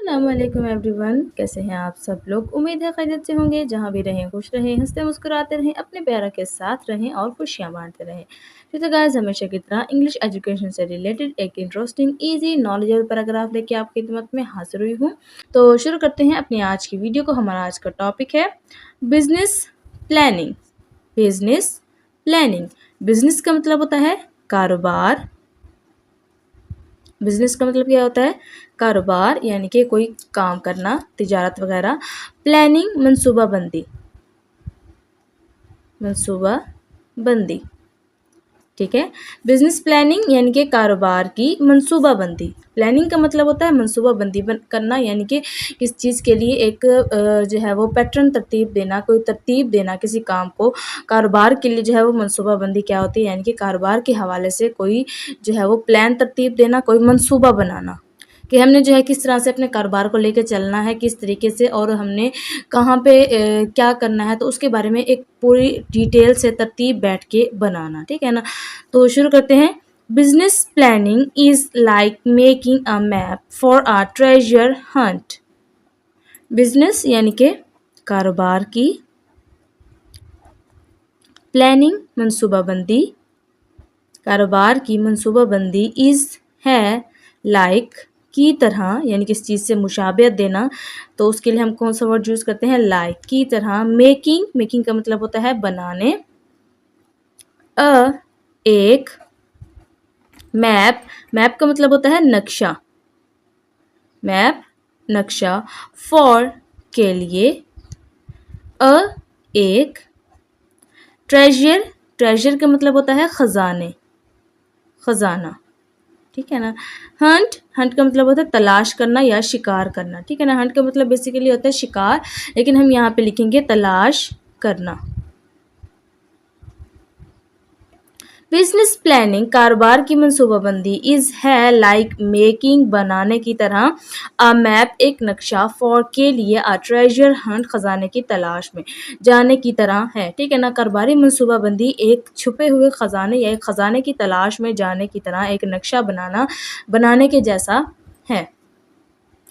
السلام علیکم every one, کیسے ہیں آپ سب لوگ؟ امید ہے خیریت سے ہوں گے، جہاں بھی رہیں خوش رہیں، ہنستے مسکراتے رہیں، اپنے پیاروں کے ساتھ رہیں اور خوشیاں بانٹتے رہیں۔ تو گائز، ہمیشہ کی طرح انگلش ایجوکیشن سے ریلیٹڈ ایک انٹرسٹنگ، ایزی، نالجیبل پیراگراف لے کے آپ کی خدمت میں حاضر ہوئی ہوں۔ تو شروع کرتے ہیں اپنی آج کی ویڈیو کو۔ ہمارا آج کا ٹاپک ہے business planning. Business planning, business کا مطلب ہوتا ہے کاروبار۔ بزنس کا مطلب کیا ہوتا ہے؟ کاروبار، یعنی کہ کوئی کام کرنا، تجارت وغیرہ۔ پلاننگ، منصوبہ بندی۔ منصوبہ بندی، ٹھیک ہے۔ بزنس پلاننگ یعنی کہ کاروبار کی منصوبہ بندی۔ پلاننگ کا مطلب ہوتا ہے منصوبہ بندی کرنا، یعنی کہ کس چیز کے لیے ایک جو ہے وہ پیٹرن ترتیب دینا، کوئی ترتیب دینا کسی کام کو۔ کاروبار کے لیے جو ہے وہ منصوبہ بندی کیا ہوتی ہے؟ یعنی کہ کاروبار کے حوالے سے کوئی جو ہے وہ پلان ترتیب دینا، کوئی منصوبہ بنانا کہ ہم نے جو ہے کس طرح سے اپنے کاروبار کو لے کے چلنا ہے، کس طریقے سے، اور ہم نے کہاں پہ کیا کرنا ہے، تو اس کے بارے میں ایک پوری ڈیٹیل سے ترتیب بیٹھ کے بنانا، ٹھیک ہے نا۔ تو شروع کرتے ہیں۔ Business planning is like making a map for a treasure hunt. Business یعنی کہ کاروبار کی، پلاننگ منصوبہ بندی، کاروبار کی منصوبہ بندی، از ہے، لائک کی طرح، یعنی کس چیز سے مشابہت دینا، تو اس کے لیے ہم کون سا ورڈ یوز کرتے ہیں؟ لائک کی طرح۔ میکنگ کا مطلب ہوتا ہے بنانے۔ ایک میپ کا مطلب ہوتا ہے نقشہ۔ میپ نقشہ، فار کے لیے، ایک ٹریجر کا مطلب ہوتا ہے خزانہ، ٹھیک ہے نا۔ ہنٹ کا مطلب ہوتا ہے تلاش کرنا یا شکار کرنا، ٹھیک ہے نا۔ ہنٹ کا مطلب بیسیکلی ہوتا ہے شکار، لیکن ہم یہاں پہ لکھیں گے تلاش کرنا۔ بزنس پلاننگ، کاروبار کی منصوبہ بندی، از ہے، لائک میکنگ بنانے کی طرح، میپ ایک نقشہ، فار کے لیے، ٹریجر ہنٹ خزانے کی تلاش میں جانے کی طرح ہے، ٹھیک ہے نا۔ کاروباری منصوبہ بندی ایک چھپے ہوئے خزانے یا ایک خزانے کی تلاش میں جانے کی طرح، ایک نقشہ بنانے کے جیسا ہے۔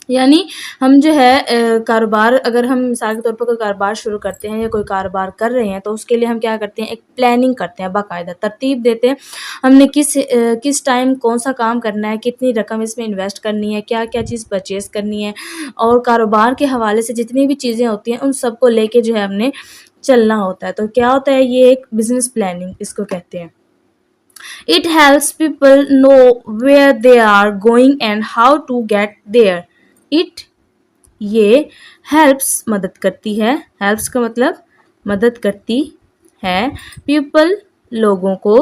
یعنی ہم جو ہے کاروبار، اگر ہم مثال کے طور پر کوئی کاروبار شروع کرتے ہیں یا کوئی کاروبار کر رہے ہیں، تو اس کے لیے ہم کیا کرتے ہیں؟ ایک پلاننگ کرتے ہیں، باقاعدہ ترتیب دیتے ہیں۔ ہم نے کس ٹائم کون سا کام کرنا ہے، کتنی رقم اس میں انویسٹ کرنی ہے، کیا چیز پرچیز کرنی ہے، اور کاروبار کے حوالے سے جتنی بھی چیزیں ہوتی ہیں ان سب کو لے کے جو ہے ہم نے چلنا ہوتا ہے۔ تو کیا ہوتا ہے؟ یہ ایک بزنس پلاننگ اس کو کہتے ہیں۔ It helps people know where they are going and how to get there. یہ ہیلپس مدد کرتی ہے، ہیلپس کا مطلب مدد کرتی ہے، پیپل لوگوں کو،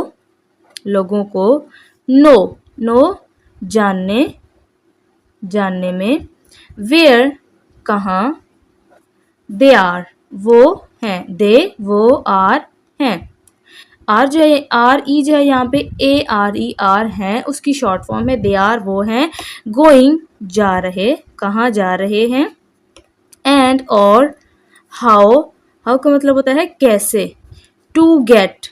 نو جاننے میں، ویئر کہاں، دے آر وہ ہیں، آر جو ہے، آر ای جو ہے یہاں پہ ARER ہیں، اس کی شارٹ فارم ہے، دے آر وہ ہیں، گوئنگ جا رہے، کہاں جا رہے ہیں، اینڈ اور ہاؤ کا مطلب ہوتا ہے کیسے، ٹو گیٹ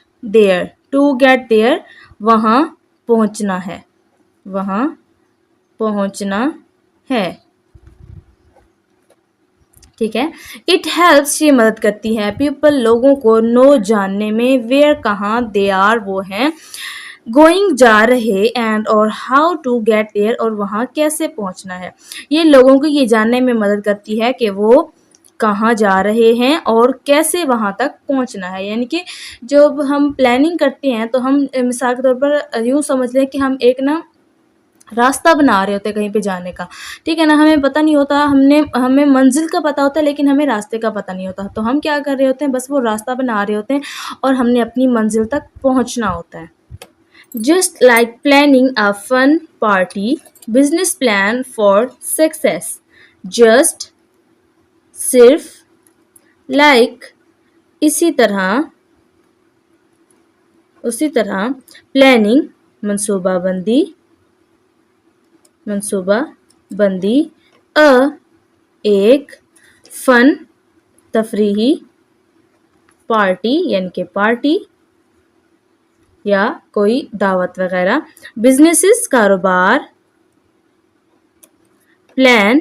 دیئر وہاں پہنچنا ہے، ٹھیک ہے۔ اٹ ہیلپس یہ مدد کرتی ہے، پیپل لوگوں کو، نو جاننے میں، ویئر کہاں، دے آر وہ ہیں، گوئنگ جا رہے، اینڈ اور ہاؤ ٹو گیٹ دیئر اور وہاں کیسے پہنچنا ہے۔ یہ لوگوں کو یہ جاننے میں مدد کرتی ہے کہ وہ کہاں جا رہے ہیں اور کیسے وہاں تک پہنچنا ہے۔ یعنی کہ جب ہم پلاننگ کرتے ہیں تو ہم مثال کے طور پر یوں سمجھ لیں کہ ہم ایک راستہ بنا رہے ہوتے ہیں کہیں پہ جانے کا، ٹھیک ہے نا۔ ہمیں پتہ نہیں ہوتا، ہمیں منزل کا پتہ ہوتا ہے لیکن ہمیں راستے کا پتہ نہیں ہوتا، تو ہم کیا کر رہے ہوتے ہیں؟ بس وہ راستہ بنا رہے ہوتے ہیں اور ہم نے اپنی منزل تک پہنچنا ہوتا ہے۔ Just like planning a fun party, business plan for success. Just صرف، like اسی طرح، planning منصوبہ بندی، ایک فن تفریحی، پارٹی یعنی کہ پارٹی یا کوئی دعوت وغیرہ، بزنسز کاروبار، plan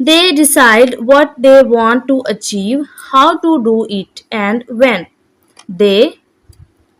They decide what they want to achieve, how to do it and when.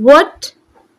What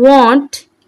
want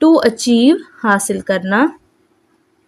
to achieve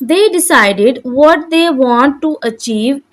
They decided what they want to achieve,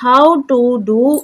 how to do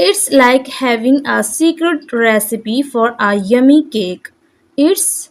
It's like having a secret recipe for a yummy cake. It's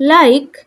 like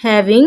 having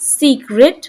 secret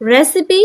recipe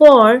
for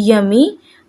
yummy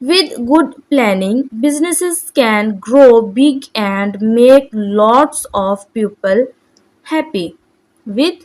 With good planning, businesses can grow big and make lots of people happy. With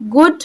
good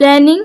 planning